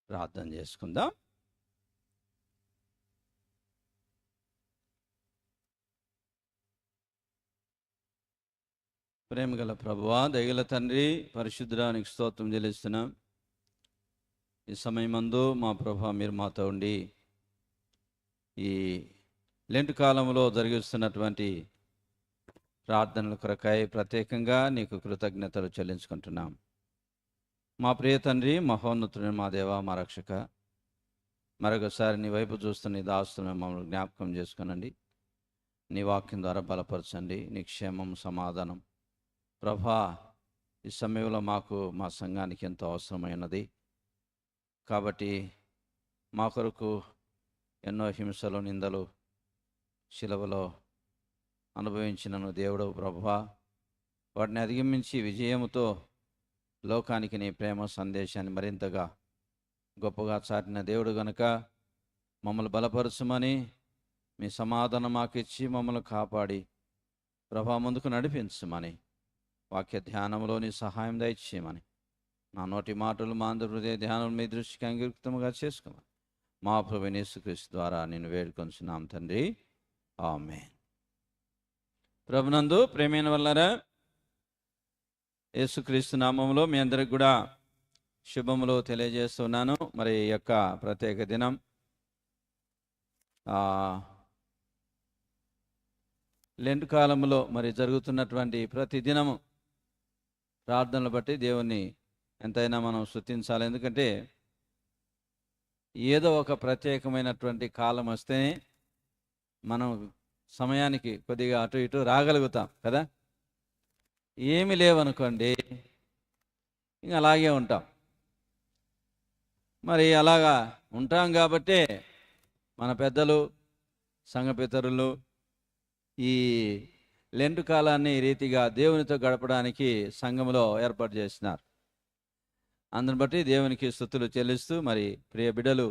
ప్రార్థన చేసుకుందాం. ప్రేమగల ప్రభువా, దయగల తండ్రి, పరిశుద్ధుడానికి స్తోత్రం చెల్లిస్తున్నాం. ఈ సమయమందు మా ప్రభా మీరు మాతో ఉండి ఈ లెంట్ కాలంలో జరిగిస్తున్నటువంటి ప్రార్థనల కొరకై ప్రత్యేకంగా నీకు కృతజ్ఞతలు చెల్లించుకుంటున్నాం. మా ప్రియ తండ్రి, మహోన్నతుని మా దేవ, మా రక్షక, మరొకసారి నీ వైపు చూస్తున్న నీ దాస్తులను మమ్మల్ని జ్ఞాపకం చేసుకునండి. నీ వాక్యం ద్వారా బలపరచండి. నీ క్షేమం, సమాధానం ప్రభా ఈ సమయంలో మాకు, మా సంఘానికి ఎంతో అవసరమైనది. కాబట్టి మా కొరకు ఎన్నో హింసలు, నిందలు శిలువలో అనుభవించినను దేవుడు ప్రభువా, వాటిని అధిగమించి విజయముతో లోకానికి నీ ప్రేమ సందేశాన్ని మరింతగా గొప్పగా చాటిన దేవుడు గనుక మమ్మల్ని బలపరచమని, మీ సమాధానం మాకు ఇచ్చి మమ్మల్ని కాపాడి ప్రభా ముందుకు నడిపించమని, వాక్య ధ్యానంలోని సహాయం దయచేయమని, నా నోటి మాటలు, మా అందరి హృదయ ధ్యానం మీ దృష్టికి అంగీకృతంగా చేసుకోమని మా ప్రభువైన యేసుక్రీస్తు ద్వారా నేను వేడుకొంచున్నాం తండ్రి, ఆమేన్. ప్రభునందు ప్రేమైన వల్లరా, యేసుక్రీస్తు నామములో మీ అందరికి కూడా శుభములు తెలియజేస్తున్నాను. మరి ఈ యొక్క ప్రత్యేక దినం లెంట్ కాలంలో మరి జరుగుతున్నటువంటి ప్రతి దినము ప్రార్థనలు బట్టి దేవుణ్ణి ఎంతైనా మనం స్తుతించాలి. ఎందుకంటే ఏదో ఒక ప్రత్యేకమైనటువంటి కాలం వస్తేనే మనం సమయానికి కొద్దిగా అటు ఇటు రాగలుగుతాం కదా. ఏమి లేవనుకోండి, ఇంకా అలాగే ఉంటాం. మరి అలాగా ఉంటాం కాబట్టే మన పెద్దలు, సంఘ పితరులు ఈ లెంట్ కాలాన్ని ఈ రీతిగా దేవునితో గడపడానికి సంఘంలో ఏర్పాటు చేసినారు. అందుని బట్టి దేవునికి స్తుతులు చెల్లిస్తూ, మరి ప్రియ బిడ్డలు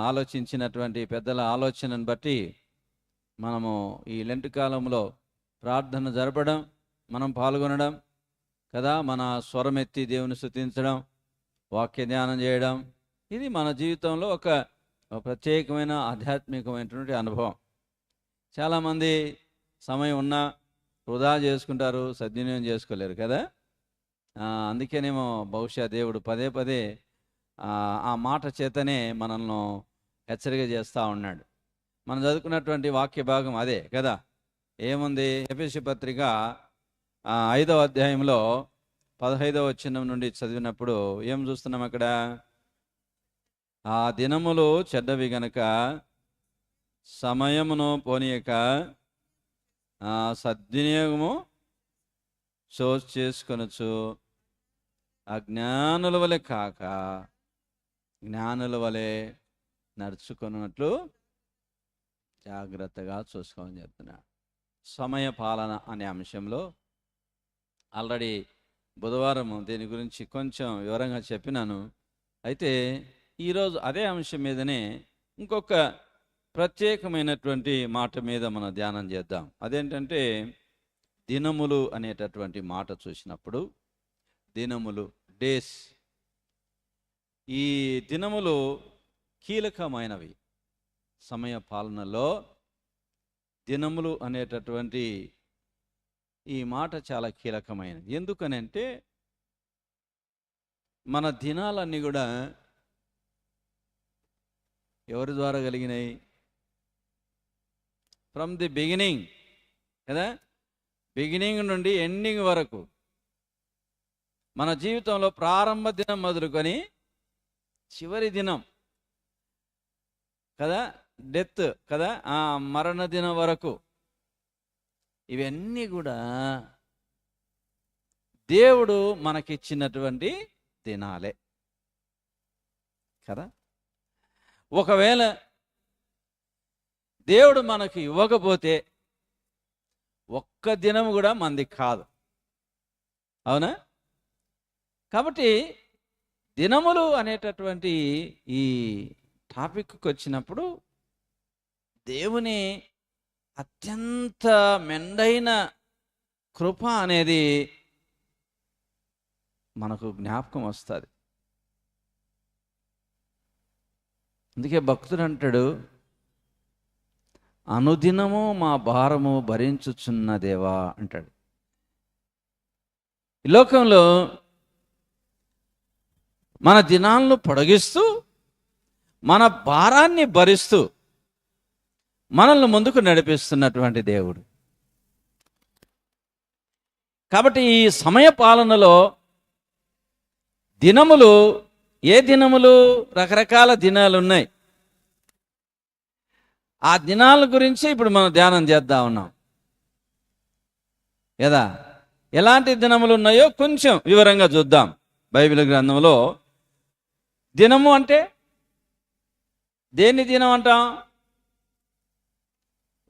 ఆలోచించినటువంటి పెద్దల ఆలోచనను బట్టి మనము ఈ లెంట్ కాలంలో ప్రార్థన జరపడం, మనం పాల్గొనడం కదా, మన స్వరమెత్తి దేవుని స్తుతించడం, వాక్య ధ్యానం చేయడం, ఇది మన జీవితంలో ఒక ప్రత్యేకమైన ఆధ్యాత్మికమైనటువంటి అనుభవం. చాలామంది సమయం ఉన్నా వృధా చేసుకుంటారు, సద్వినియోగం చేసుకోలేరు కదా. అందుకేనేమో బహుశా దేవుడు పదే పదే ఆ మాట చేతనే మనల్ని హెచ్చరిక చేస్తూ ఉన్నాడు. మనం చదువుకున్నటువంటి వాక్య భాగం అదే కదా. ఏముంది? ఎఫెసీ పత్రిక 5వ అధ్యాయంలో 15వ వచనం నుండి చదివినప్పుడు ఏం చూస్తున్నాం అక్కడ? ఆ దినములు చెడ్డవి గనక సమయమును పోనీయక సద్వినియోగము చేసుకొనొచ్చు, అజ్ఞానుల వలె కాక జ్ఞానుల వలె నడుచుకున్నట్లు జాగ్రత్తగా చూసుకోమని చెప్తున్నాడు. సమయ పాలన అనే అంశంలో ఆల్రెడీ బుధవారం దీని గురించి కొంచెం వివరంగా చెప్పినాను. అయితే ఈరోజు అదే అంశం మీదనే ఇంకొక ప్రత్యేకమైనటువంటి మాట మీద మనం ధ్యానం చేద్దాం. అదేంటంటే దినములు అనేటటువంటి మాట చూసినప్పుడు, దినములు, డేస్, ఈ దినములు కీలకమైనవి. సమయ పాలనలో దినములు అనేటటువంటి ఈ మాట చాలా కీలకమైనది. ఎందుకనంటే మన దినాలన్నీ కూడా ఎవరి ద్వారా కలిగినాయి? ఫ్రమ్ ది బిగినింగ్ కదా, బిగినింగ్ నుండి ఎండింగ్ వరకు మన జీవితంలో ప్రారంభ దినం మొదలుకొని చివరి దినం కదా, డెత్ కదా, ఆ మరణ దినం వరకు ఇవన్నీ కూడా దేవుడు మనకిచ్చినటువంటి దినాలే కదా. ఒకవేళ దేవుడు మనకి ఇవ్వకపోతే ఒక్క దినం కూడా మంది కాదు, అవునా? కాబట్టి దినములు అనేటటువంటి ఈ టాపిక్కి వచ్చినప్పుడు దేవుని అత్యంత మెండైన కృప అనేది మనకు జ్ఞాపకం వస్తుంది. అందుకే భక్తుడు అంటాడు, అనుదినము మా భారము భరించుచున్న దేవా అంటాడు. ఈ లోకంలో మన దినాలను పొడిగిస్తూ మన భారాన్ని భరిస్తూ మనల్ని ముందుకు నడిపిస్తున్నటువంటి దేవుడు. కాబట్టి ఈ సమయ పాలనలో దినములు, ఏ దినములు? రకరకాల దినాలు ఉన్నాయి. ఆ దినాల గురించి ఇప్పుడు మనం ధ్యానం చేద్దా ఉన్నాం కదా. ఎలాంటి దినములు ఉన్నాయో కొంచెం వివరంగా చూద్దాం. బైబిల్ గ్రంథంలో దినము అంటే దేన్ని దినం అంటాం?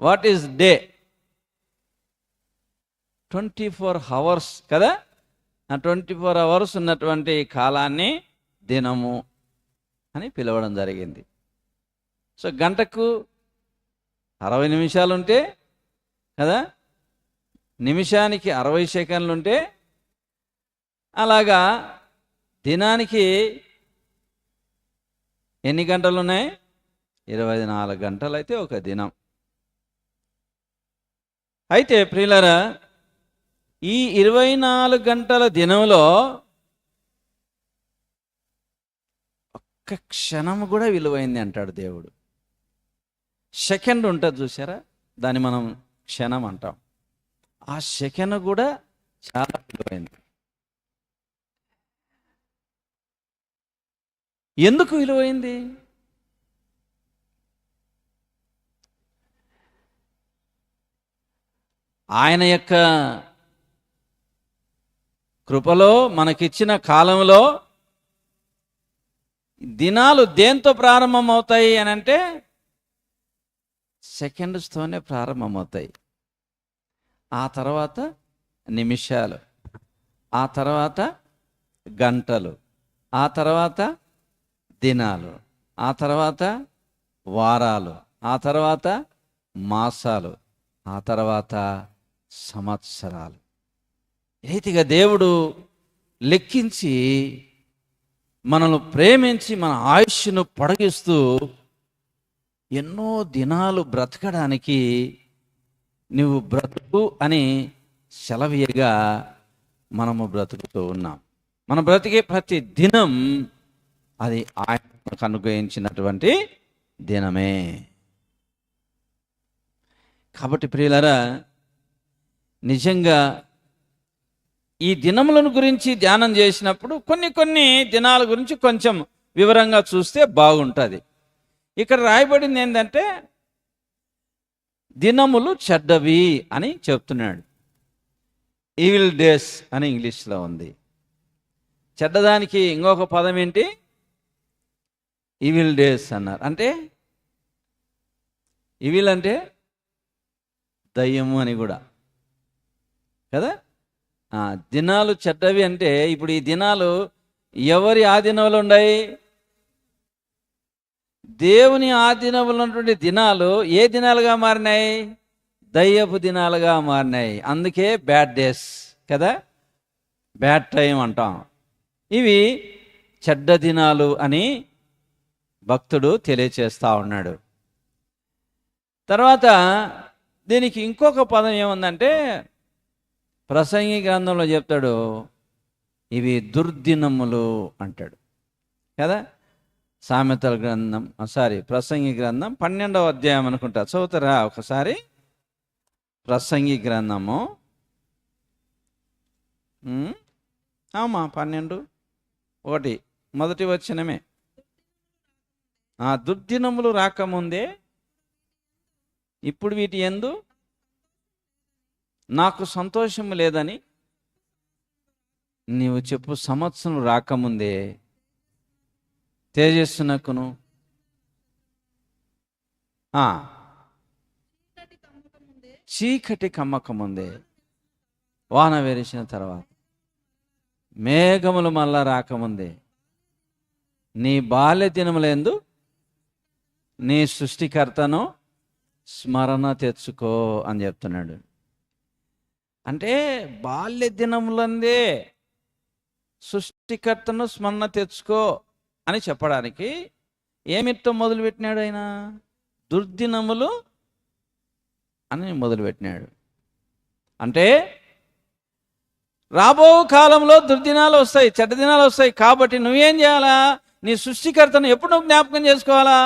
What is day? 24 hours కదా. ఆ 24 hours ఉన్నటువంటి కాలాన్ని దినము అని పిలవడం జరిగింది. సో గంటకు 60 నిమిషాలు ఉంటే కదా, నిమిషానికి 60 సెకండ్లు ఉంటే, అలాగా దినానికి ఎన్ని గంటలు ఉన్నాయి? 24 గంటలు అయితే ఒక దినం. అయితే ప్రియులారా, ఈ 24 గంటల దినంలో ఒక్క క్షణం కూడా విలువైంది అంటాడు దేవుడు. సెకండ్ ఉంటుంది చూసారా, దాన్ని మనం క్షణం అంటాం. ఆ సెకండ్ కూడా చాలా విలువైంది. ఎందుకు విలువైంది? ఆయన యొక్క కృపలో మనకిచ్చిన కాలంలో దినాలు దేంతో ప్రారంభమవుతాయి అని అంటే సెకండ్స్తోనే ప్రారంభమవుతాయి. ఆ తర్వాత నిమిషాలు, ఆ తర్వాత గంటలు, ఆ తర్వాత దినాలు, ఆ తర్వాత వారాలు, ఆ తర్వాత మాసాలు, ఆ తర్వాత సంవత్సరాలు. రీతిగా దేవుడు లెక్కించి మనల్ని ప్రేమించి మన ఆయుష్ను పొడిగిస్తూ ఎన్నో దినాలు బ్రతకడానికి నువ్వు బ్రతుకు అని సెలవీయగా మనము బ్రతుకుతూ ఉన్నాం. మనం బ్రతికే ప్రతి దినం అది ఆయనకు అనుగ్రహించినటువంటి దినమే. కాబట్టి ప్రియులారా, నిజంగా ఈ దినములను గురించి ధ్యానం చేసినప్పుడు కొన్ని దినాల గురించి కొంచెం వివరంగా చూస్తే బాగుంటుంది. ఇక్కడ రాయబడింది ఏంటంటే దినములు చెడ్డవి అని చెప్తున్నాడు. ఈవిల్ డేస్ అని ఇంగ్లీష్లో ఉంది. చెడ్డదానికి ఇంకొక పదం ఏంటి? ఈవిల్ డేస్ అన్నారు. అంటే ఈవిల్ అంటే దయ్యము అని కూడా కదా. దినాలు చెడ్డవి అంటే ఇప్పుడు ఈ దినాలు ఎవరి ఆధీనంలో ఉన్నాయి? దేవుని ఆధీనంలో ఉన్నటువంటి దినాలు ఏ దినాలుగా మారినాయి? దయ్యపు దినాలుగా మారినాయి. అందుకే బ్యాడ్ డేస్ కదా, బ్యాడ్ టైం అంటాం. ఇవి చెడ్డ దినాలు అని భక్తుడు తెలియచేస్తా ఉన్నాడు. తర్వాత దీనికి ఇంకొక పదం ఏముందంటే ప్రసంగి గ్రంథంలో చెప్తాడు, ఇవి దుర్దినములు అంటాడు కదా. సామెతల గ్రంథం ప్రసంగి గ్రంథం 12వ అధ్యాయం అనుకుంటా, చదువుతారా ఒకసారి? ప్రసంగి గ్రంథము 12:1 మొదటి వచనమే. దుర్దినములు రాకముందే ఇప్పుడు వీటి యందు నాకు సంతోషము లేదని నీవు చెప్పు. సంవత్సరం రాకముందే తేజస్సునకును చీకటి కమ్మకముందే వాన వెరిసిన తర్వాత మేఘములు మళ్ళా రాకముందే నీ బాల్య దినములందు నీ సృష్టికర్తను స్మరణ తెచ్చుకో అని చెప్తున్నాడు. అంటే బాల్య దినములందే సృష్టికర్తను స్మరణ తెచ్చుకో అని చెప్పడానికి ఏమితో మొదలుపెట్టినాడు ఆయన? దుర్దినములు అని మొదలుపెట్టినాడు. అంటే రాబో కాలంలో దుర్దినాలు వస్తాయి, చెడ్డ దినాలు వస్తాయి. కాబట్టి నువ్వేం చేయాలా? నీ సృష్టికర్తను ఎప్పుడు నువ్వు జ్ఞాపకం చేసుకోవాలా?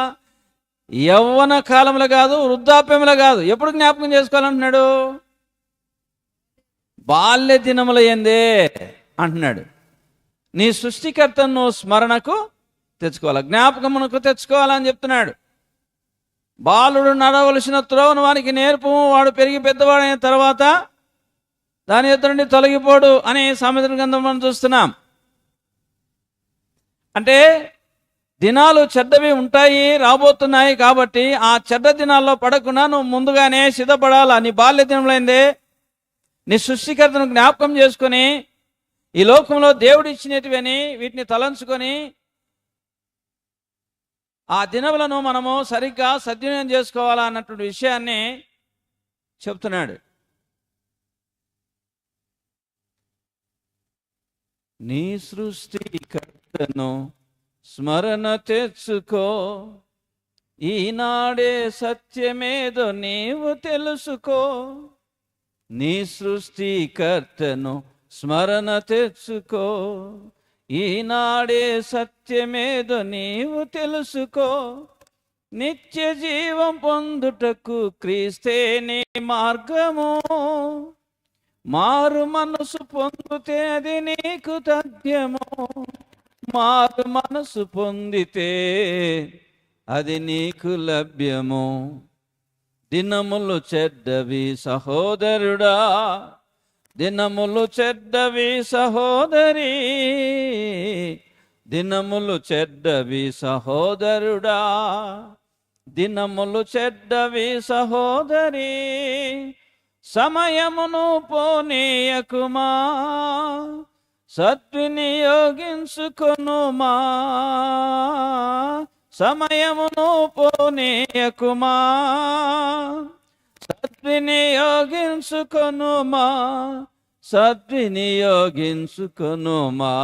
యవ్వన కాలంలో కాదు, వృద్ధాప్యంలో కాదు, ఎప్పుడు జ్ఞాపకం చేసుకోవాలంటున్నాడు? బాల్య దినముల యందే అంటున్నాడు. నీ సృష్టికర్తను స్మరణకు తెచ్చుకోవాలి, జ్ఞాపకమునకు తెచ్చుకోవాలని చెప్తున్నాడు. బాలుడు నడవలసిన త్రోవను వానికి నేర్పము, వాడు పెరిగి పెద్దవాడైన తర్వాత దాని ఎదురు నుండి తొలగిపోడు అని సామెతల గ్రంథం మనం చూస్తున్నాం. అంటే దినాలు చెడ్డవి ఉంటాయి, రాబోతున్నాయి. కాబట్టి ఆ చెడ్డ దినాల్లో పడకుండా నువ్వు ముందుగానే సిద్ధపడాలా. నీ బాల్య దినములైందే నీ సృష్టికర్తను జ్ఞాపకం చేసుకొని, ఈ లోకంలో దేవుడు ఇచ్చినటివని వీటిని తలంచుకొని ఆ దినములను మనము సరిగ్గా సద్వినియోగం చేసుకోవాలా అన్నటువంటి విషయాన్ని చెప్తున్నాడు. నీ సృష్టికర్తను స్మరణ తెచ్చుకో, ఈనాడే సత్యమేదో నీవు తెలుసుకో. నీ సృష్టికర్తను స్మరణ తెచ్చుకో, ఈనాడే సత్యమేదో నీవు తెలుసుకో. నిత్య జీవం పొందుటకు క్రీస్తే నీ మార్గము, మారు మనసు పొందితే అది నీకు తథ్యము. మారు మనసు పొందితే అది నీకు లభ్యము. దినములు చెడ్డవి సహోదరుడా, దినములు చెడ్డవి సహోదరి, దినములు చెడ్డవి సహోదరుడా, దినములు చెడ్డవి సహోదరి. సమయమును పోనీయకుమా, సద్వినియోగించుకొనుమా. సమయమును పోనీయకుమా, సద్వినియోగించుకొనుమా, సద్వినియోగించుకొనుమా.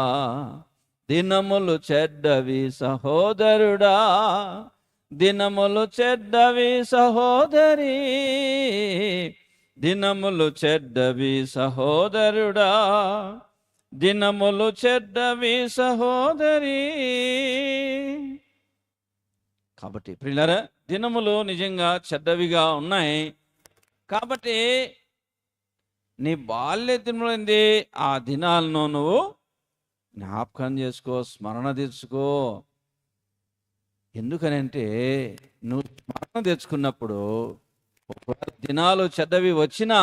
దినములు చెడ్డవి సహోదరుడా, దినములు చెడ్డవి సహోదరి, దినములు చెడ్డవి సహోదరుడా, దినములు చెడ్డవి సహోదరి. కాబట్టి ప్రియులారా, దినములు నిజంగా చెడ్డవిగా ఉన్నాయి. కాబట్టి నీ బాల్య దినములైంది ఆ దినాలను నువ్వు జ్ఞాపకం చేసుకో, స్మరణ తెచ్చుకో. ఎందుకనంటే నువ్వు స్మరణ తెచ్చుకున్నప్పుడు ఒకవేళ దినాలు చెడ్డవి వచ్చినా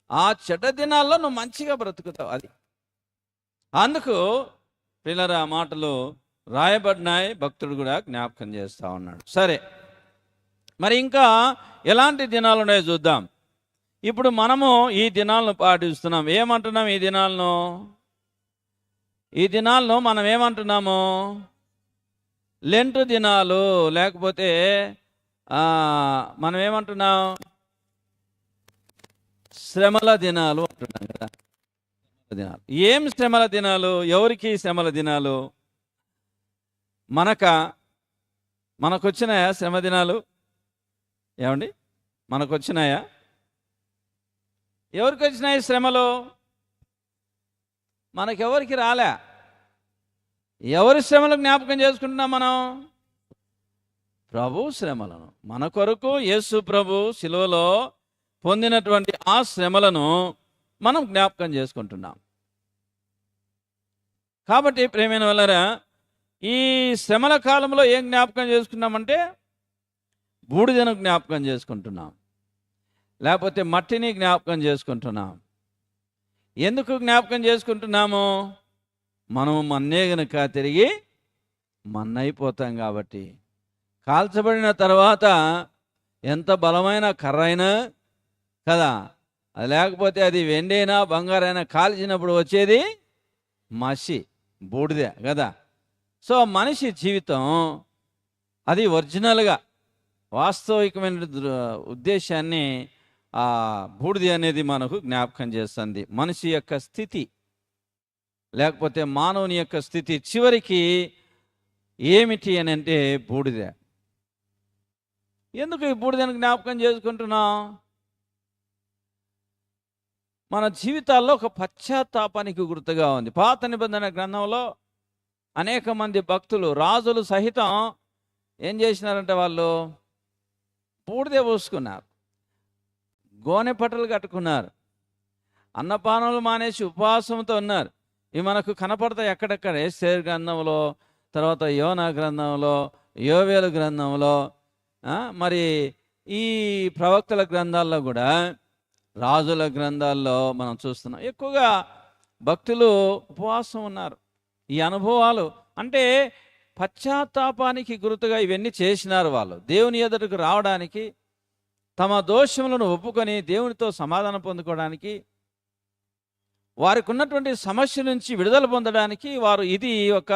ఆ చెడ్డ దినాల్లో నువ్వు మంచిగా బ్రతుకుతావు. అది అందుకు పిల్లరా ఆ మాటలు రాయబడినాయి, భక్తుడు కూడా జ్ఞాపకం చేస్తా ఉన్నాడు. సరే, మరి ఇంకా ఎలాంటి దినాలు ఉన్నాయో చూద్దాం. ఇప్పుడు మనము ఈ దినాలను పాటిస్తున్నాం. ఏమంటున్నాం? ఈ దినాలను మనం ఏమంటున్నాము? లెంటు దినాలు, లేకపోతే మనం ఏమంటున్నాం? శ్రమల దినాలు అంటున్నాం కదా. దినాలు ఏం శ్రమల దినాలు? ఎవరికి శ్రమల దినాలు? మనకొచ్చినాయా శ్రమ దినాలు? ఏమండి, మనకొచ్చినాయా? ఎవరికి వచ్చినాయి శ్రమలు? మనకెవరికి రాలే. ఎవరి శ్రమలు జ్ఞాపకం చేసుకుంటున్నాం మనం? ప్రభు శ్రమలను. మన కొరకు యేసు ప్రభు శిలువలో పొందినటువంటి ఆ శ్రమలను మనం జ్ఞాపకం చేసుకుంటున్నాం. కాబట్టి ప్రియమైన వాళ్ళరా, ఈ శ్రమల కాలంలో ఏం జ్ఞాపకం చేసుకున్నామంటే బూడిదను జ్ఞాపకం చేసుకుంటున్నాం, లేకపోతే మట్టిని జ్ఞాపకం చేసుకుంటున్నాం. ఎందుకు జ్ఞాపకం చేసుకుంటున్నాము? మనం మన్నే గనుక తిరిగి మన్నైపోతాం. కాబట్టి కాల్చబడిన తర్వాత ఎంత బలమైన కర్ర అయినా కదా, అది లేకపోతే అది వెండైనా బంగారైనా కాల్చినప్పుడు వచ్చేది మసి, బూడిదే కదా. సో మనిషి జీవితం అది ఒరిజినల్గా వాస్తవికమైన ఉద్దేశాన్ని ఆ బూడిద అనేది మనకు జ్ఞాపకం చేస్తుంది. మనిషి యొక్క స్థితి, లేకపోతే మానవుని యొక్క స్థితి చివరికి ఏమిటి అని అంటే బూడిద. ఎందుకు ఈ బూడిదని జ్ఞాపకం చేసుకుంటున్నాం? మన జీవితాల్లో ఒక పశ్చాత్తాపానికి గుర్తుగా ఉంది. పాత నిబంధన గ్రంథంలో అనేక మంది భక్తులు, రాజులు సహితం ఏం చేసినారంటే వాళ్ళు బూడిదే పోసుకున్నారు, గోనె పట్టలు కట్టుకున్నారు, అన్నపానములు మానేసి ఉపవాసంతో ఉన్నారు. ఇవి మనకు కనపడతాయి ఎక్కడెక్కడ. ఎస్తేరు గ్రంథంలో, తర్వాత యోనా గ్రంథంలో, యోవేలు గ్రంథంలో, మరి ఈ ప్రవక్తల గ్రంథాల్లో కూడా, రాజుల గ్రంథాల్లో మనం చూస్తున్నాం. ఎక్కువగా భక్తులు ఉపవాసం ఉన్నారు. ఈ అనుభవాలు అంటే పశ్చాత్తాపానికి గుర్తుగా ఇవన్నీ చేసినారు. వాళ్ళు దేవుని ఎదుటకు రావడానికి, తమ దోషములను ఒప్పుకొని దేవునితో సమాధానం పొందుకోవడానికి, వారికి ఉన్నటువంటి సమస్య నుంచి విడుదల పొందడానికి వారు ఇది ఒక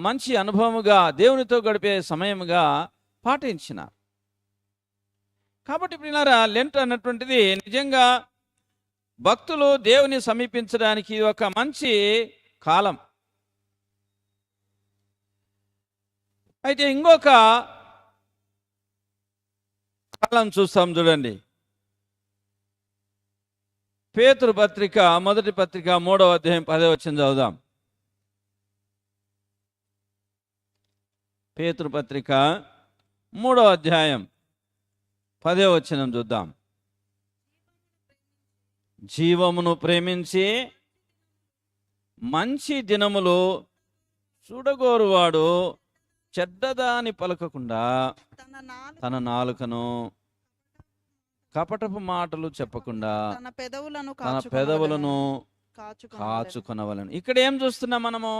మంచి అనుభవముగా, దేవునితో గడిపే సమయముగా పాటించినారు. కాబట్టి ప్రియులారా, లెంట్ అన్నటువంటిది నిజంగా భక్తులు దేవుని సమీపించడానికి ఒక మంచి కాలం. అయితే ఇంకొక కాలం చూస్తాం చూడండి. పేతురు పత్రిక, మొదటి పత్రిక 3వ అధ్యాయం 10వ వచనం చదువుదాం. పేతురు పత్రిక 3వ అధ్యాయం 10వ వచనం చూద్దాం. జీవమును ప్రేమించి మంచి దినములు చూడగోరువాడు చెడ్డదాని పలకకుండా తన నాలుకను కపటపు మాటలు చెప్పకుండా తన పెదవులను కాచుకొనవలను. ఇక్కడ ఏం చూస్తున్నాం మనము?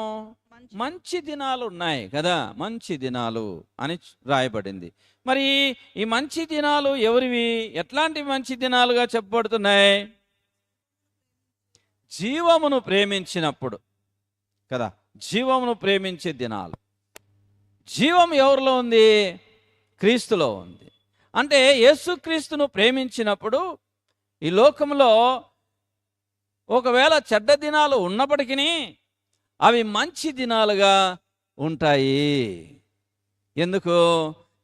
మంచి దినాలు ఉన్నాయి కదా, మంచి దినాలు అని రాయబడింది. మరి ఈ మంచి దినాలు ఎవరివి? ఎట్లాంటి మంచి దినాలుగా చెప్పబడుతున్నాయి? జీవమును ప్రేమించినప్పుడు కదా, జీవమును ప్రేమించే దినాలు. జీవం ఎవరిలో ఉంది? క్రీస్తులో ఉంది. అంటే యేసుక్రీస్తును ప్రేమించినప్పుడు ఈ లోకంలో ఒకవేళ చెడ్డ దినాలు ఉన్నప్పటికీ అవి మంచి దినాలుగా ఉంటాయి. ఎందుకు?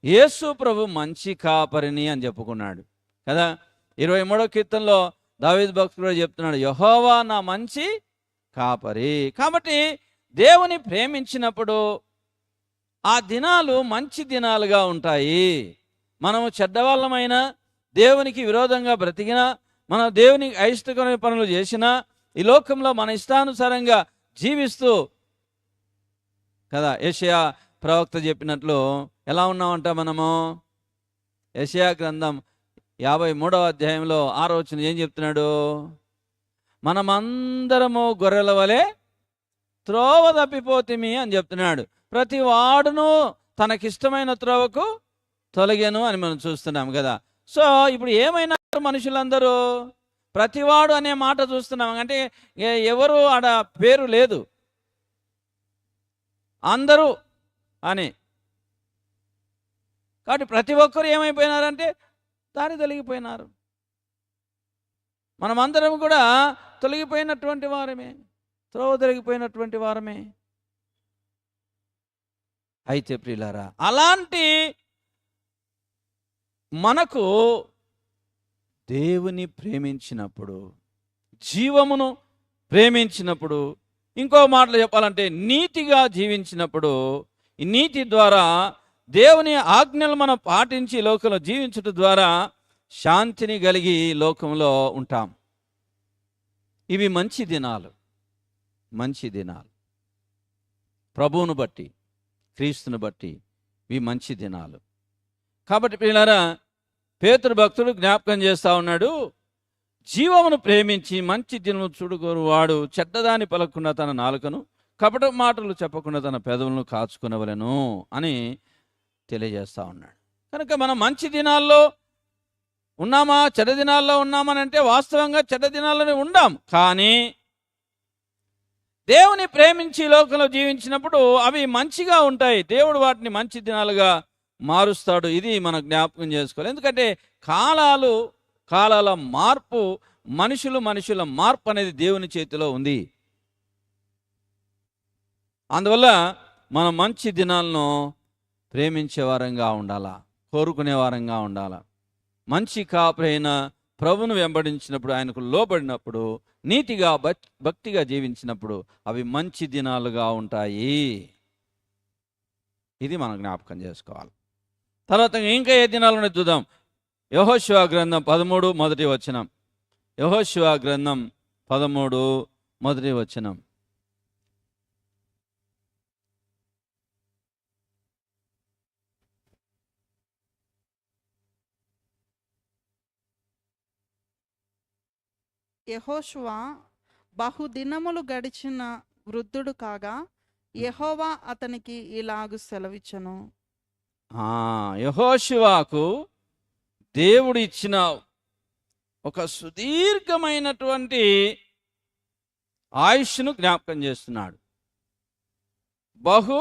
యేసు ప్రభు మంచి కాపరిని అని చెప్పుకున్నాడు కదా. 23వ కీర్తనలో దావీదు భక్తుడు చెప్తున్నాడు, యెహోవా నా మంచి కాపరి. కాబట్టి దేవుని ప్రేమించినప్పుడు ఆ దినాలు మంచి దినాలుగా ఉంటాయి. మనము చెడ్డవాళ్ళమైనా, దేవునికి విరోధంగా బ్రతికినా, మన దేవునికి అయిష్టకరమైన పనులు చేసినా, ఈ లోకంలో మన ఇష్టానుసారంగా జీవిస్తూ కదా, యెషయా ప్రవక్త చెప్పినట్లు ఎలా ఉన్నామంట మనము? యెషయా గ్రంథం 53వ అధ్యాయంలో 6వ వచనం ఏం చెప్తున్నాడు? మనమందరము గొర్రెల వలె త్రోవ తప్పిపోతిమి అని చెప్తున్నాడు. ప్రతి వాడును తనకిష్టమైన త్రోవకు తొలగెను అని మనం చూస్తున్నాం కదా. సో ఇప్పుడు ఏమైనా మనుషులందరూ, ప్రతివాడు అనే మాట చూస్తున్నాం. అంటే ఎవరు ఆడ పేరు లేదు, అందరూ అని. కాబట్టి ప్రతి ఒక్కరు ఏమైపోయినారంటే దారి తొలగిపోయినారు. మనమందరం కూడా తొలగిపోయినటువంటి వారమే, త్రోవ తొలగిపోయినటువంటి వారమే. అయితే ప్రియులారా, అలాంటి మనకు దేవుని ప్రేమించినప్పుడు, జీవమును ప్రేమించినప్పుడు, ఇంకో మాటలు చెప్పాలంటే నీతిగా జీవించినప్పుడు, ఈ నీతి ద్వారా దేవుని ఆజ్ఞలు మనం పాటించి లోకంలో జీవించడం ద్వారా శాంతిని కలిగి లోకంలో ఉంటాం. ఇవి మంచి దినాలు, మంచి దినాలు. ప్రభువును బట్టి, క్రీస్తుని బట్టి ఇవి మంచి దినాలు. కాబట్టి ప్రియులారా, పేతురు భక్తుడు జ్ఞాపకం చేస్తా ఉన్నాడు, జీవమును ప్రేమించి మంచి దినము చూడుకోరు వాడు చెడ్డదాని పలకకుండా తన నాలుకను, కపట మాటలు చెప్పకుండా తన పెదవులను కాచుకునవలెను అని తెలియజేస్తా ఉన్నాడు. కనుక మనం మంచి దినాల్లో ఉన్నామా, చెడ్డ దినాల్లో ఉన్నామని అంటే వాస్తవంగా చెడ్డ దినాల్లోనే ఉండాం. కానీ దేవుని ప్రేమించి లోకంలో జీవించినప్పుడు అవి మంచిగా ఉంటాయి. దేవుడు వాటిని మంచి దినాలుగా మారుస్తాడు. ఇది మనం జ్ఞాపకం చేసుకోవాలి. ఎందుకంటే కాలాల మార్పు, మనుషుల మార్పు అనేది దేవుని చేతిలో ఉంది. అందువల్ల మనం మంచి దినాలను ప్రేమించే వారంగా ఉండాలా, కోరుకునే వారంగా ఉండాలా. మంచి కాపురైన ప్రభును వెంబడించినప్పుడు, ఆయనకు లోబడినప్పుడు, నీతిగా భక్తిగా జీవించినప్పుడు అవి మంచి దినాలుగా ఉంటాయి. ఇది మనం జ్ఞాపకం చేసుకోవాలి. తర్వాత ఇంకా ఏ దినాలు ఉన్నాయి చూద్దాం. యెహోషువ గ్రంథం 13 మొదటి వచనం. యెహోషువ గ్రంథం 13 మొదటి వచనం. యెహోషువ బహుదినములు గడిచిన వృద్ధుడు కాగా యెహోవా అతనికి ఇలాగు సెలవిచ్చెను. యెహోషువకు దేవుడు ఇచ్చిన ఒక సుదీర్ఘమైనటువంటి ఆయుష్ను జ్ఞాపకం చేస్తున్నాడు. బహు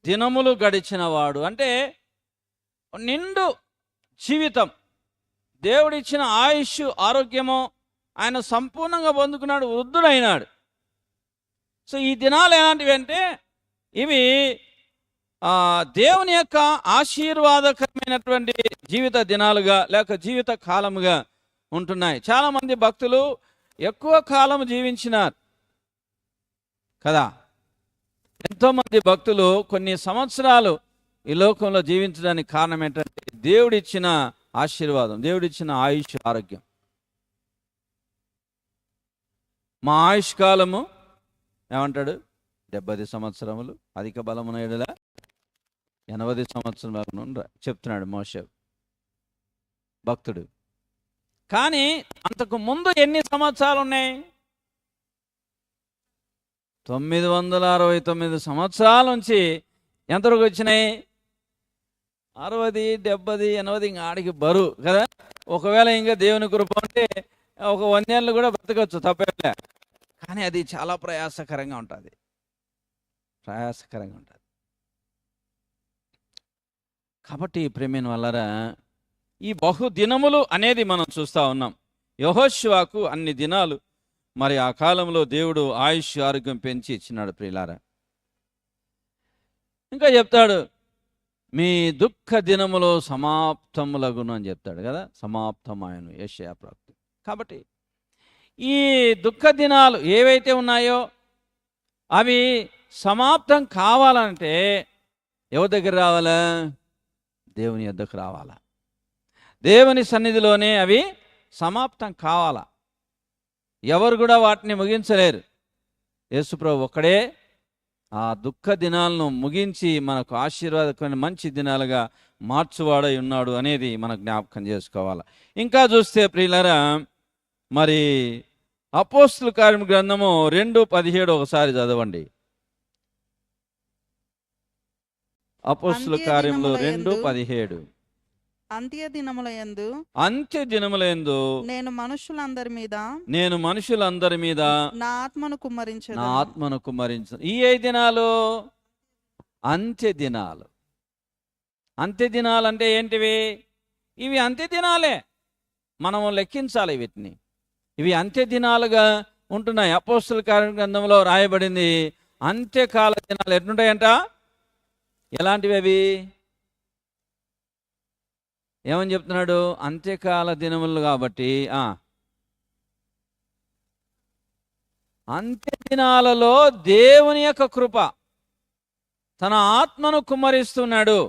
దినములు గడిచిన వాడు అంటే నిండు జీవితం, దేవుడిచ్చిన ఆయుష్, ఆరోగ్యము ఆయన సంపూర్ణంగా పొందుకున్నాడు, వృద్ధుడైనాడు. సో ఈ దినాలు ఎలాంటివి అంటే ఇవి దేవుని యొక్క ఆశీర్వాదకరమైనటువంటి జీవిత దినాలుగా లేక జీవిత కాలముగా ఉంటున్నాయి. చాలామంది భక్తులు ఎక్కువ కాలం జీవించినారు కదా. ఎంతోమంది భక్తులు కొన్ని సంవత్సరాలు ఈ లోకంలో జీవించడానికి కారణం ఏంటంటే దేవుడిచ్చిన ఆశీర్వాదం, దేవుడిచ్చిన ఆయుష్, ఆరోగ్యం. మా ఆయుష్ కాలము ఏమంటాడు? 70 సంవత్సరములు, అధిక బలమున ఎడల 80 సంవత్సరాలు చెప్తున్నాడు మోషే భక్తుడు. కానీ అంతకు ముందు ఎన్ని సంవత్సరాలు ఉన్నాయి? 969 సంవత్సరాల నుంచి ఎంతవరకు వచ్చినాయి? 60, 70, 80 ఇంకా ఆడికి బరువు కదా. ఒకవేళ ఇంకా దేవుని కృప ఉంటే ఒక 100 ఏళ్ళు కూడా బ్రతకచ్చు, తప్పేలే. కానీ అది చాలా ప్రయాసకరంగా ఉంటుంది. కాబట్టి ప్రేమైన వాళ్ళరా, ఈ బహుదినములు అనేది మనం చూస్తూ ఉన్నాం. యెహోషువకు అన్ని దినాలు మరి ఆ కాలంలో దేవుడు ఆయుష్, ఆరోగ్యం పెంచి ఇచ్చినాడు. ప్రియులారా, ఇంకా చెప్తాడు, మీ దుఃఖ దినములో సమాప్తములగును అని చెప్తాడు కదా. సమాప్తమాయను యెషయా ప్రవక్త. కాబట్టి ఈ దుఃఖ దినాలు ఏవైతే ఉన్నాయో అవి సమాప్తం కావాలంటే ఎవరి దగ్గర రావాలా? దేవుని యొద్దకు రావాలా. దేవుని సన్నిధిలోనే అవి సమాప్తం కావాలా. ఎవరు కూడా వాటిని ముగించలేరు. యేసుప్రభు ఒక్కడే ఆ దుఃఖ దినాలను ముగించి మనకు ఆశీర్వాదకమైన మంచి దినాలుగా మార్చువాడై ఉన్నాడు అనేది మనం జ్ఞాపకం చేసుకోవాలి. ఇంకా చూస్తే ప్రియులారా, మరి అపోస్తుల కార్యముల గ్రంథము 2:17 ఒకసారి చదవండి. అపోస్తుల కార్యములు 2:17. అంత్య దినముల యందు నేను మనుషులందరి మీద నా ఆత్మను కుమ్మరించు. ఈ 5 దినాలు అంత్య దినాలు. అంత్య దినాలు అంటే ఏంటివి? ఇవి అంత్య దినాలే, మనము లెక్కించాలి వీటిని. ఇవి అంత్య దినాలుగా ఉంటున్నాయి. అపోస్తుల కార్యముల గ్రంథంలో రాయబడింది అంత్యకాల దినాలు ఎట్లుంటాయంట? ఎలాంటివి అవి? ఏమని చెప్తున్నాడు? అంత్యకాల దినములు కాబట్టి అంత్య దినాలలో దేవుని యొక్క కృప తన ఆత్మను కుమ్మరిస్తున్నాడు.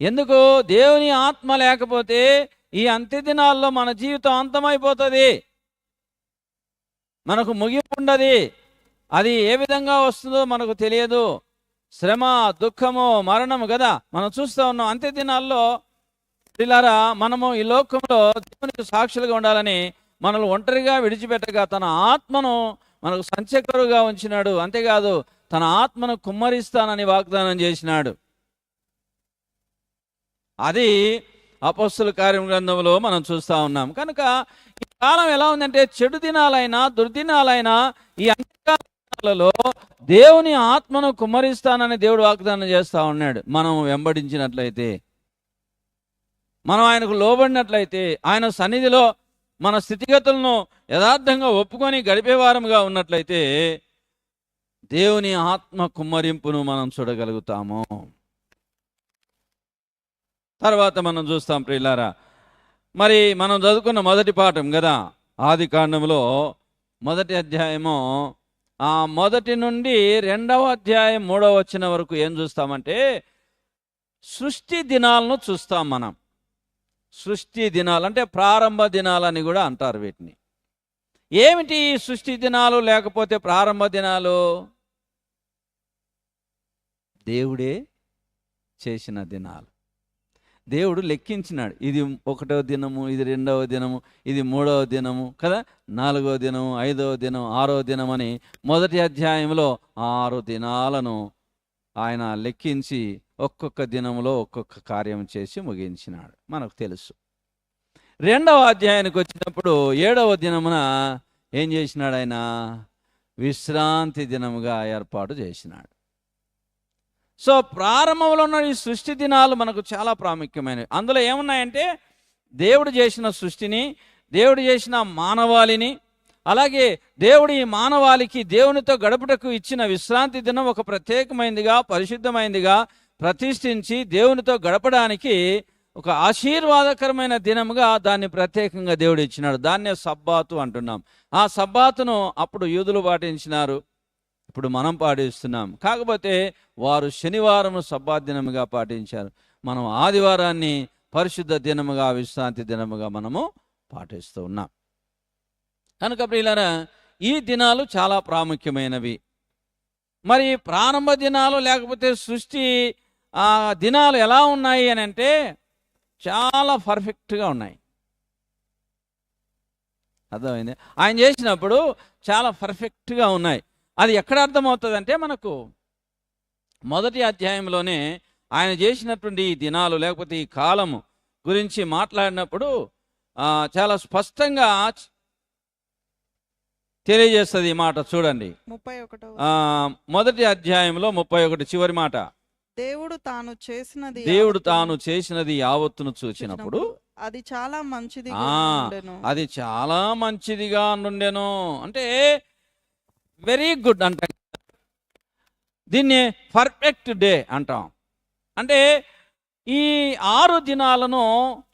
ఎందుకు? దేవుని ఆత్మ లేకపోతే ఈ అంత్య దినాల్లో మన జీవితం అంతమైపోతుంది, మనకు ముగింపు ఉండదు. అది ఏ విధంగా వస్తుందో మనకు తెలియదు. శ్రమ, దుఃఖము, మరణము కదా మనం చూస్తూ ఉన్నాం. అంత్య దినాల్లో పిల్లారా, మనము ఈ లోకంలో దేవునికి సాక్షులుగా ఉండాలని మనల్ని ఒంటరిగా విడిచిపెట్టగా తన ఆత్మను మనకు సంచకరుగా ఉంచినాడు. అంతేకాదు, తన ఆత్మను కుమ్మరిస్తానని వాగ్దానం చేసినాడు. అది అపోస్తుల కార్యం గ్రంథంలో మనం చూస్తూ ఉన్నాం. కనుక ఈ కాలం ఎలా ఉందంటే చెడు దినాలైనా దుర్దినాలైనా ఈ అంత్యకాలలో దేవుని ఆత్మను కుమ్మరిస్తానని దేవుడు వాగ్దానం చేస్తూ ఉన్నాడు. మనం వెంబడించినట్లయితే, మనం ఆయనకు లోబడినట్లయితే, ఆయన సన్నిధిలో మన స్థితిగతులను యథార్థంగా ఒప్పుకొని గడిపేవారముగా ఉన్నట్లయితే దేవుని ఆత్మ కుమ్మరింపును మనం చూడగలుగుతాము. తర్వాత మనం చూస్తాం ప్రియులారా, మరి మనం చదువుకున్న మొదటి పాఠం కదా, ఆది కాండంలో మొదటి అధ్యాయము, ఆ మొదటి నుండి 2వ అధ్యాయం 3వ వచనం వరకు ఏం చూస్తామంటే సృష్టి దినాలను చూస్తాం మనం. సృష్టి దినాలు అంటే ప్రారంభ దినాలని కూడా అంటారు వీటిని. ఏమిటి ఈ సృష్టి దినాలు లేకపోతే ప్రారంభ దినాలు? దేవుడే చేసిన దినాలు. దేవుడు లెక్కించినాడు, ఇది 1వ దినము, ఇది 2వ దినము, ఇది 3వ దినము కదా, 4వ దినము, 5వ దినం, 6వ దినం అని మొదటి అధ్యాయంలో 6 దినాలను ఆయన లెక్కించి ఒక్కొక్క దినంలో ఒక్కొక్క కార్యం చేసి ముగించినాడు, మనకు తెలుసు. 2వ అధ్యాయానికి వచ్చినప్పుడు 7వ దినమున ఏం చేసినాడు? ఆయన విశ్రాంతి దినముగా ఏర్పాటు చేసినాడు. సో ప్రారంభంలో ఉన్న ఈ సృష్టి దినాలు మనకు చాలా ప్రాముఖ్యమైనవి. అందులో ఏమున్నాయంటే దేవుడు చేసిన సృష్టిని, దేవుడు చేసిన మానవాళిని, అలాగే దేవుడు ఈ మానవాళికి దేవునితో గడుపుటకు ఇచ్చిన విశ్రాంతి దినం ఒక ప్రత్యేకమైనదిగా, పరిశుద్ధమైనదిగా ప్రతిష్ఠించి దేవునితో గడపడానికి ఒక ఆశీర్వాదకరమైన దినముగా దాన్ని ప్రత్యేకంగా దేవుడు ఇచ్చినాడు. దాన్నే సబ్బాతు అంటున్నాం. ఆ సబ్బాతును అప్పుడు యూదులు పాటించినారు, ఇప్పుడు మనం పాటిస్తున్నాం. కాకపోతే వారు శనివారం సబ్బాత్ దినముగా పాటించారు. మనం ఆదివారాన్ని పరిశుద్ధ దినముగా, విశ్రాంతి దినముగా మనము పాటిస్తూ ఉన్నాం. కనుక ప్రియులారా, ఈ దినాలు చాలా ప్రాముఖ్యమైనవి. మరి ప్రారంభ దినాలు లేకపోతే సృష్టి దినాలు ఎలా ఉన్నాయి అని అంటే చాలా పర్ఫెక్ట్గా ఉన్నాయి. అర్థమైంది? ఆయన చేసినప్పుడు చాలా పర్ఫెక్ట్గా ఉన్నాయి. అది ఎక్కడ అర్థమవుతుందంటే మనకు మొదటి అధ్యాయంలోనే ఆయన చేసినటువంటి ఈ దినాలు లేకపోతే ఈ కాలము గురించి మాట్లాడినప్పుడు చాలా స్పష్టంగా తెలియజేస్తుంది ఈ మాట. చూడండి, 31వ మొదటి అధ్యాయంలో 31 చివరి మాట. దేవుడు తాను చేసినది యావత్తును చూచినప్పుడు అది చాలా మంచిది, అది చాలా మంచిదిగా నుండెను. అంటే వెరీ గుడ్ అంటాం, దీన్ని పర్ఫెక్ట్ డే అంటాం. అంటే ఈ 6 దినాలను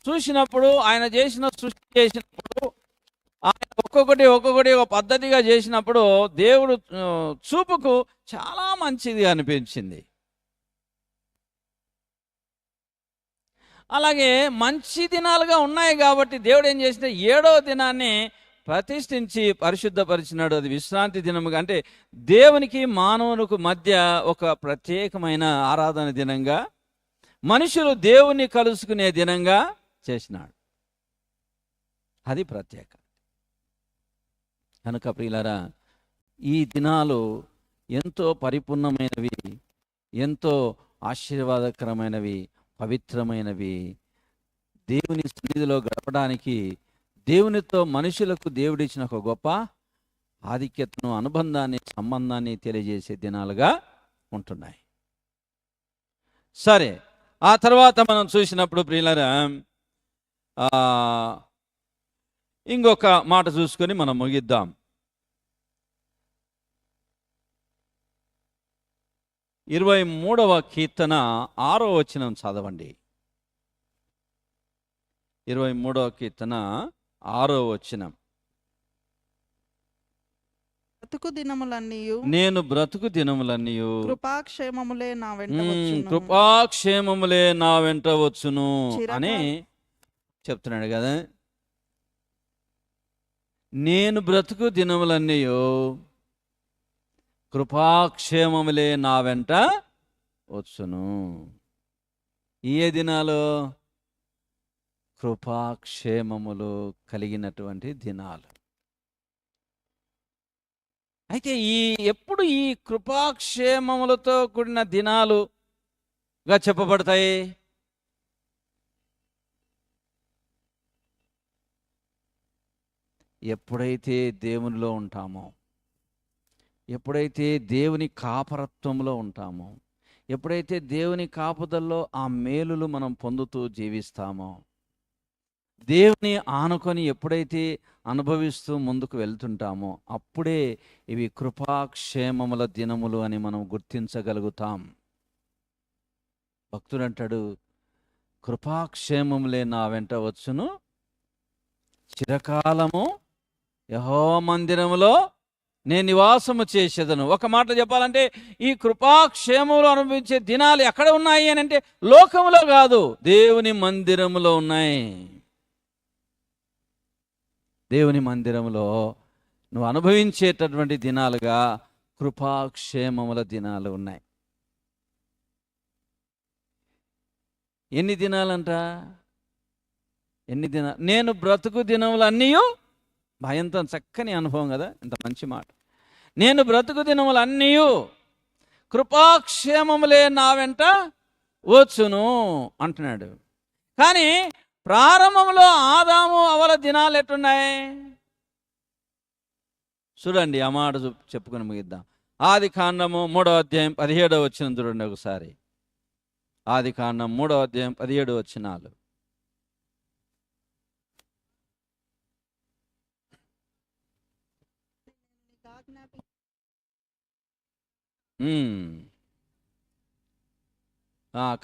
చూసినప్పుడు, ఆయన చేసిన సృష్టి చేసినప్పుడు, ఆయన ఒక్కొక్కటి ఒక పద్ధతిగా చేసినప్పుడు దేవుడు చూపుకు చాలా మంచిది అనిపించింది. అలాగే మంచి దినాలుగా ఉన్నాయి కాబట్టి దేవుడు ఏం చేసిన 7వ దినాన్ని ప్రతిష్ఠించి పరిశుద్ధపరిచినాడు. అది విశ్రాంతి దినముగా, అంటే దేవునికి మానవునికి మధ్య ఒక ప్రత్యేకమైన ఆరాధన దినంగా, మనుషులు దేవుని కలుసుకునే దినంగా చేసినాడు. అది ప్రత్యేక. కనుక ప్రియులారా, ఈ దినాలు ఎంతో పరిపూర్ణమైనవి, ఎంతో ఆశీర్వాదకరమైనవి, పవిత్రమైనవి. దేవుని సన్నిధిలో గడపడానికి, దేవునితో మనుషులకు దేవుడిచ్చిన ఒక గొప్ప ఆధిక్యతను, అనుబంధాన్ని, సంబంధాన్ని తెలియజేసే దినాలుగా ఉంటున్నాయి. సరే, ఆ తర్వాత మనం చూసినప్పుడు ప్రియులారా, ఇంకొక మాట చూసుకొని మనం ముగిద్దాం. 23వ కీర్తన 6వ వచనం చదవండి. 23వ కీర్తన 6వ వచనం. నేను బ్రతుకు దినములన్నీయు కృపాక్షేమములే నా వెంట వచ్చును అని చెప్తున్నాడు కదా. నేను బ్రతుకు దినములన్నీయు కృపాక్షేమములే నా వెంట వచ్చును. ఏ దినాలు? కృపాక్షేమములు కలిగినటువంటి దినాలు. అయితే ఎప్పుడు ఈ కృపాక్షేమములతో కూడిన దినాలుగా చెప్పబడతాయి? ఎప్పుడైతే దేవునిలో ఉంటామో, ఎప్పుడైతే దేవుని కాపరత్వంలో ఉంటామో, ఎప్పుడైతే దేవుని కాపుదల్లో ఆ మేలులు మనం పొందుతూ జీవిస్తామో, దేవుని ఆనుకొని ఎప్పుడైతే అనుభవిస్తూ ముందుకు వెళ్తుంటామో అప్పుడే ఇవి కృపాక్షేమముల దినములు అని మనం గుర్తించగలుగుతాం. భక్తుడు అంటాడు, కృపాక్షేమములే నా వెంట వచ్చును, చిరకాలము యెహోవా మందిరములో నేను నివాసము చేసేదను. ఒక మాట చెప్పాలంటే ఈ కృపాక్షేమములు అనుభవించే దినాలు ఎక్కడ ఉన్నాయి అని అంటే లోకములో కాదు, దేవుని మందిరములో ఉన్నాయి. దేవుని మందిరములో నువ్వు అనుభవించేటటువంటి దినాలుగా కృపాక్షేమముల దినాలు ఉన్నాయి. ఎన్ని దినాలంట? ఎన్ని దినాలు? నేను బ్రతుకు దినములన్నీ, భయంతో చక్కని అనుభవం కదా, ఇంత మంచి మాట. నేను బ్రతుకు దినములన్నీ కృపాక్షేమములే నా వెంట వచ్చును అంటున్నాడు. కానీ ప్రారంభంలో ఆదాము అవల దినాలు ఎట్టున్నాయి చూడండి. ఆ మాట చెప్పుకొని ముగిద్దాం. ఆది కాండము 3వ అధ్యాయం 17వ వచనం చూడండి ఒకసారి. ఆది కాండం 3వ అధ్యాయం 17 వచనాలు.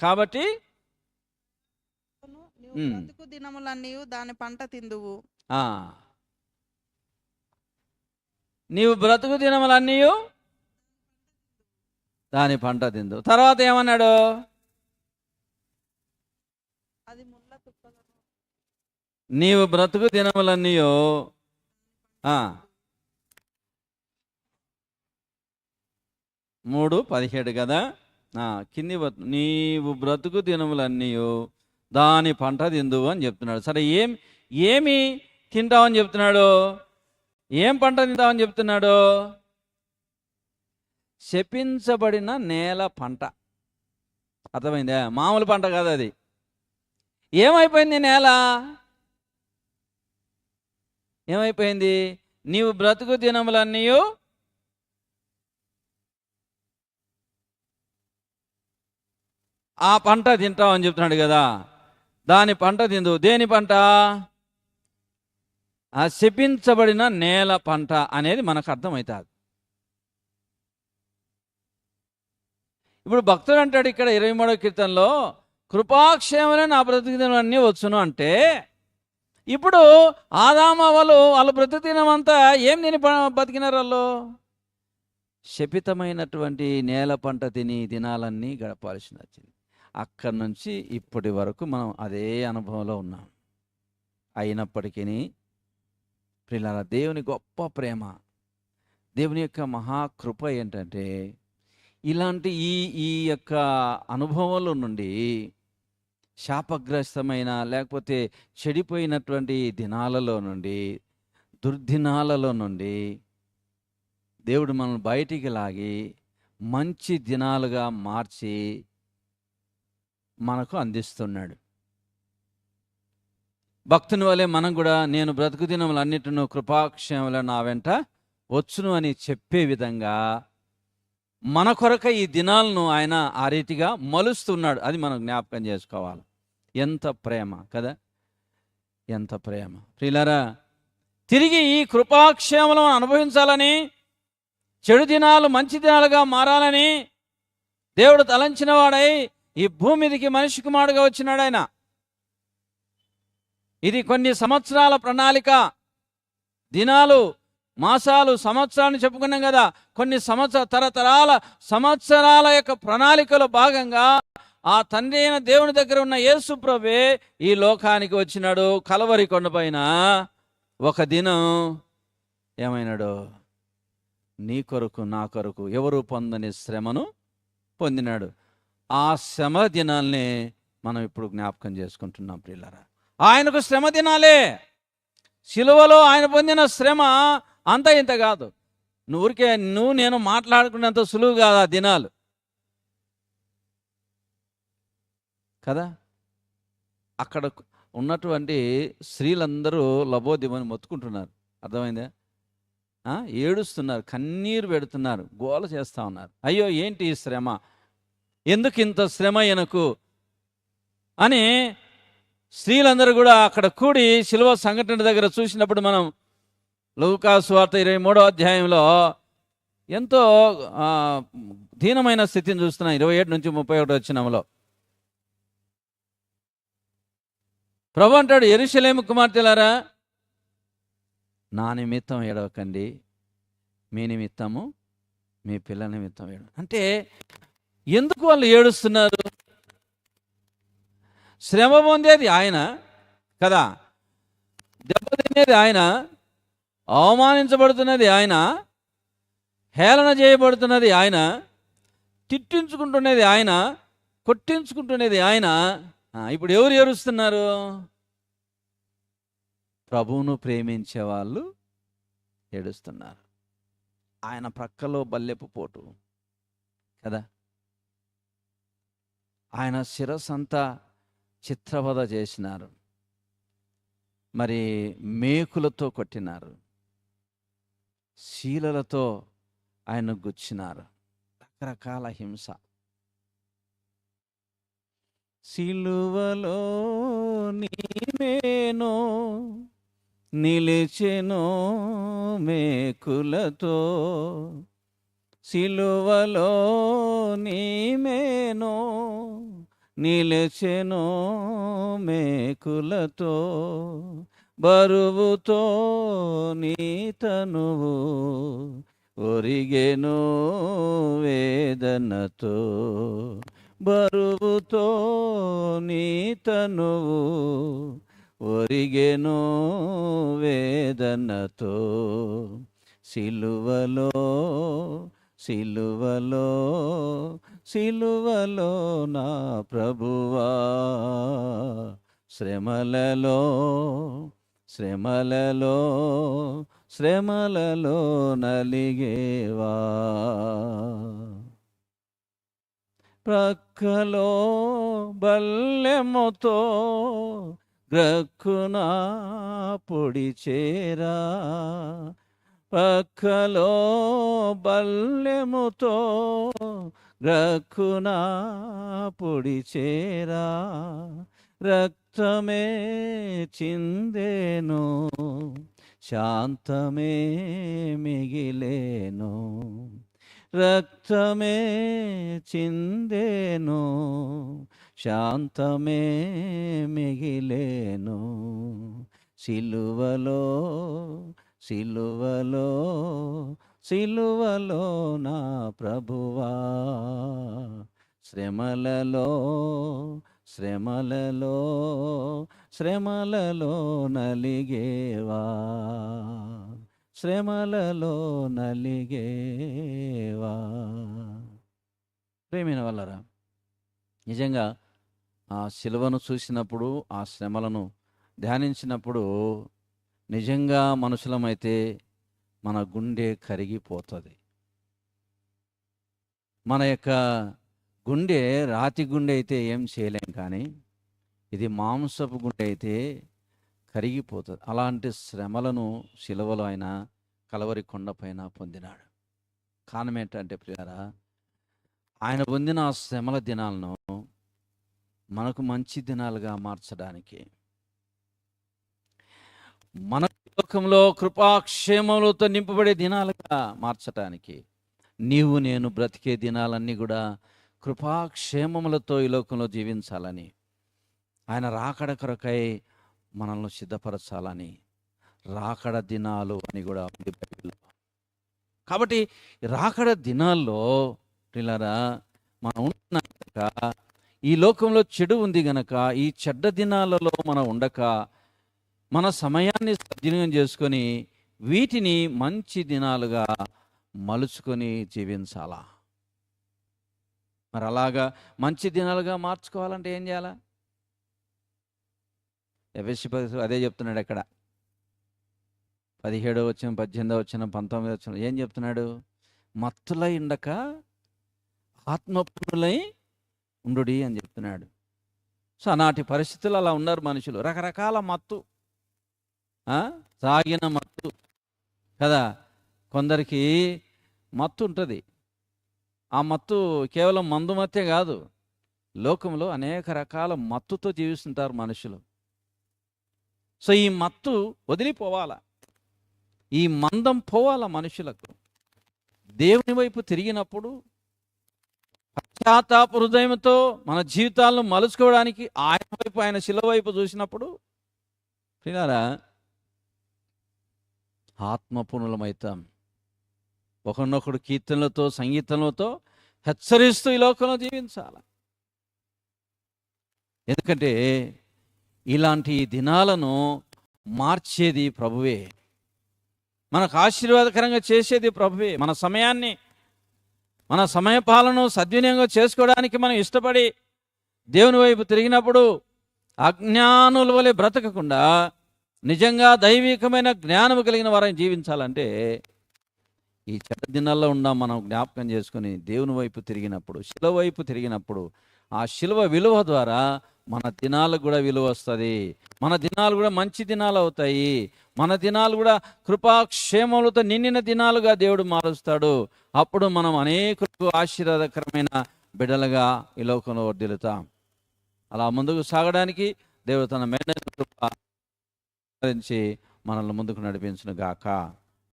కాబట్టి నీవు బ్రతుకు దినములన్నీ దాని పంట తిందువు. నీవు బ్రతుకు దినములన్నీ దాని పంట తిందు. తర్వాత ఏమన్నాడు? అది ముళ్ళ తుప్పలను. నీవు బ్రతుకు దినములన్నీ 3:17 కదా. కింది నీవు బ్రతుకు దినములన్నీ దాని పంట తిందువు అని చెప్తున్నాడు. సరే, ఏమి తింటావని చెప్తున్నాడు? ఏం పంట తింటావని చెప్తున్నాడు? శపించబడిన నేల పంట. అర్థమైందా? మామూలు పంట కాదు అది. ఏమైపోయింది నేల? ఏమైపోయింది? నీవు బ్రతుకు దినములన్నీ ఆ పంట తింటావు అని చెప్తున్నాడు కదా. దాని పంట తిందు. దేని పంట? ఆ శపించబడిన నేల పంట అనేది మనకు అర్థమవుతుంది. ఇప్పుడు భక్తుడు అంటాడు ఇక్కడ 23వ కీర్తనలో, కృపాక్షేమలే నా బ్రతుకు దినమన్నీ వచ్చును అంటే, ఇప్పుడు ఆదాము అవ్వలు వాళ్ళ బ్రతుకు దినమంతా ఏం తిని బతికినారు? వాళ్ళు శపితమైనటువంటి నేల పంట తిని దినాలన్నీ గడపాల్సి వచ్చింది. అక్కడి నుంచి ఇప్పటి వరకు మనం అదే అనుభవంలో ఉన్నాం. అయినప్పటికీ ప్రియులారా, దేవుని గొప్ప ప్రేమ, దేవుని యొక్క మహాకృప ఏంటంటే, ఇలాంటి ఈ యొక్క అనుభవంలో నుండి, శాపగ్రస్తమైన లేకపోతే చెడిపోయినటువంటి దినాలలో నుండి, దుర్దినాలలో నుండి దేవుడు మనల్ని బయటికి లాగి మంచి దినాలుగా మార్చి మనకు అందిస్తున్నాడు. భక్తుని వలె మనం కూడా నేను బ్రతుకు దినములన్నిటిను కృపాక్షేమముల నా వెంట వచ్చును అని చెప్పే విధంగా మన కొరక ఈ దినాలను ఆయన ఆ రీతిగా మలుస్తున్నాడు. అది మనం జ్ఞాపకం చేసుకోవాలి. ఎంత ప్రేమ కదా, ఎంత ప్రేమ. ప్రియులారా, తిరిగి ఈ కృపాక్షేమలను అనుభవించాలని, చెడు దినాలు మంచి దినాలుగా మారాలని దేవుడు తలంచిన వాడై ఈ భూమి మీదకి మనిషి కుమారుడుగా వచ్చినాడు ఆయన. ఇది కొన్ని సంవత్సరాల ప్రణాళిక. దినాలు, మాసాలు, సంవత్సరాన్ని చెప్పుకున్నాం కదా. కొన్ని తరతరాల సంవత్సరాల యొక్క ప్రణాళికలో భాగంగా ఆ తండ్రి అయిన దేవుని దగ్గర ఉన్న యేసు ప్రభువే ఈ లోకానికి వచ్చినాడు. కలవరి కొండపైన ఒక దినం ఏమైనాడు? నీ కొరకు నా కొరకు ఎవరు పొందని శ్రమను పొందినాడు. ఆ శ్రమ దినాల్ని మనం ఇప్పుడు జ్ఞాపకం చేసుకుంటున్నాం ప్రియులారా. ఆయనకు శ్రమ దినాలే. సిలువలో ఆయన పొందిన శ్రమ అంత ఇంత కాదు. నువ్వు నేను మాట్లాడుకున్నంత సులువు కాదు ఆ దినాలు కదా. అక్కడ ఉన్నటువంటి స్త్రీలందరూ లబోదిమని మొత్తుకుంటున్నారు. అర్థమైందా? ఏడుస్తున్నారు, కన్నీరు పెడుతున్నారు, గోల చేస్తూ ఉన్నారు. అయ్యో ఏంటి ఈ శ్రమ, ఎందుకు ఇంత శ్రమ ఎనకు అని స్త్రీలందరూ కూడా అక్కడ కూడి శిలువ సంఘటన దగ్గర చూసినప్పుడు మనం లూకా సువార్త 23వ అధ్యాయంలో ఎంతో దీనమైన స్థితిని చూస్తున్నాం. 27 నుంచి 31 వచనంలో ప్రభు అంటాడు, యెరూషలేము కుమార్తెలారా, నా నిమిత్తం ఏడవకండి, మీ నిమిత్తము మీ పిల్లల నిమిత్తం ఏడు. అంటే ఎందుకు వాళ్ళు ఏడుస్తున్నారు? శ్రమ పొందేది ఆయన కదా, దెబ్బతినేది ఆయన, అవమానించబడుతున్నది ఆయన, హేళన చేయబడుతున్నది ఆయన, తిట్టించుకుంటున్నది ఆయన, కొట్టించుకుంటున్నది ఆయన. ఇప్పుడు ఎవరు ఏడుస్తున్నారు? ప్రభువును ప్రేమించే వాళ్ళు ఏడుస్తున్నారు. ఆయన ప్రక్కలో బల్లెపు పోటు కదా, ఆయన శిరస్సంతా చిత్రవధ చేసినారు, మరి మేకులతో కొట్టినారు, శీలలతో ఆయన గుచ్చినారు, రకరకాల హింస. సిలువలో నీమేనో నిలిచెనో మేకులతో, సిలువలో నీమేనో నిలిచెనో మేకులతో, బరువుతో నీ తనువు ఒరిగెను వేదనతో, బరువుతో నీ తనువు ఒరిగెను వేదనతో, సిలువలో సిలువలో సిలువలో నా ప్రభువా, శ్రమలలో శ్రమలలో శ్రమలలో నలిగేవా, ప్రక్కలో బల్లెముతో గ్రక్కున పొడిచేరా, ప్రక్కలో బల్లెముతో గ్రక్కున పొడిచేరా, రక్తమే చిందేను శాంతమే మిగిలేను, రక్తమే చిందేను శాంతమే మిగిలేను, సిలువలో సిలువలో సిలువలో నా ప్రభువా, శ్రమలలో శ్రమలలో శ్రమలలో నలిగేవా, శ్రమలలో నలిగేవా. ప్రేమైన వాళ్ళరా, నిజంగా ఆ శిలువను చూసినప్పుడు, ఆ శ్రమలను ధ్యానించినప్పుడు నిజంగా మనుషులమైతే మన గుండె కరిగిపోతుంది. మన యొక్క గుండె రాతి గుండె అయితే ఏం చేయలేం, కానీ ఇది మాంసపు గుండె అయితే కరిగిపోతుంది. అలాంటి శ్రమలను శిలువలో ఆయన కలవరి కొండపైన పొందినాడు. కారణం ఏంటంటే ప్రియారా, ఆయన పొందిన ఆ శ్రమల దినాలను మనకు మంచి దినాలుగా మార్చడానికి, మన లోకంలో కృపాక్షేమములతో నింపబడే దినాలుగా మార్చడానికి, నీవు నేను బ్రతికే దినాలన్నీ కూడా కృపాక్షేమములతో ఈ లోకంలో జీవించాలని, ఆయన రాకడ కొరకై మనల్ని సిద్ధపరచాలని, రాకడ దినాలు అని కూడా ఉంది బైబిల్లో. కాబట్టి రాకడ దినాల్లో పిల్లరా మనం ఉంటున్నాక, ఈ లోకంలో చెడు ఉంది గనక, ఈ చెడ్డ దినాలలో మనం ఉండక మన సమయాన్ని సద్వినియోగం చేసుకొని వీటిని మంచి దినాలుగా మలుచుకొని జీవించాలా. మరి అలాగా మంచి దినాలుగా మార్చుకోవాలంటే ఏం చేయాలా? ఎఫెసీ అదే చెప్తున్నాడు అక్కడ 17వ వచనం, 18వ వచనం, 19వ వచనం ఏం చెప్తున్నాడు? మత్తులై ఉండక ఆత్మపూర్ణులై ఉండుడి అని చెప్తున్నాడు. సో ఆనాటి పరిస్థితులు అలా ఉన్నారు మనుషులు, రకరకాల మత్తు, తాగిన మత్తు కదా. కొందరికి మత్తు ఉంటుంది. ఆ మత్తు కేవలం మందు మత్తే కాదు, లోకంలో అనేక రకాల మత్తుతో జీవిస్తుంటారు మనుషులు. సో ఈ మత్తు వదిలిపోవాలా, ఈ మందం పోవాలా మనుషులకు. దేవుని వైపు తిరిగినప్పుడు పశ్చాత్తాప హృదయంతో మన జీవితాలను మలుచుకోవడానికి ఆయన వైపు, ఆయన శిలువ వైపు చూసినప్పుడు ప్రియులారా ఆత్మపూర్ణులమవుతాం. ఒకరినొకడు కీర్తనలతో, సంగీతంలతో హెచ్చరిస్తూ ఈ లోకంలో జీవించాలి. ఎందుకంటే ఇలాంటి దినాలను మార్చేది ప్రభువే, మనకు ఆశీర్వాదకరంగా చేసేది ప్రభువే. మన సమయాన్ని, మన సమయపాలను సద్వినియోగం చేసుకోవడానికి మనం ఇష్టపడి దేవుని వైపు తిరిగినప్పుడు అజ్ఞానుల వలె బ్రతకకుండా నిజంగా దైవికమైన జ్ఞానము కలిగిన వారిని జీవించాలంటే ఈ చెడ్డ దినాల్లో ఉన్నాం. మనం జ్ఞాపకం చేసుకుని దేవుని వైపు తిరిగినప్పుడు, శిలువ వైపు తిరిగినప్పుడు ఆ శిలువ విలువ ద్వారా మన దినాలకు కూడా విలువ వస్తుంది. మన దినాలు కూడా మంచి దినాలు అవుతాయి. మన దినాలు కూడా కృపాక్షేమములతో నిండిన దినాలుగా దేవుడు మారుస్తాడు. అప్పుడు మనం అనేకులకు ఆశీర్వాదకరమైన బిడ్డలుగా ఈ లోకంలో వర్ధిల్లుతాం. అలా ముందుకు సాగడానికి దేవుడు తన మేడైన కృప మనల్ని ముందుకు నడిపించును గాక.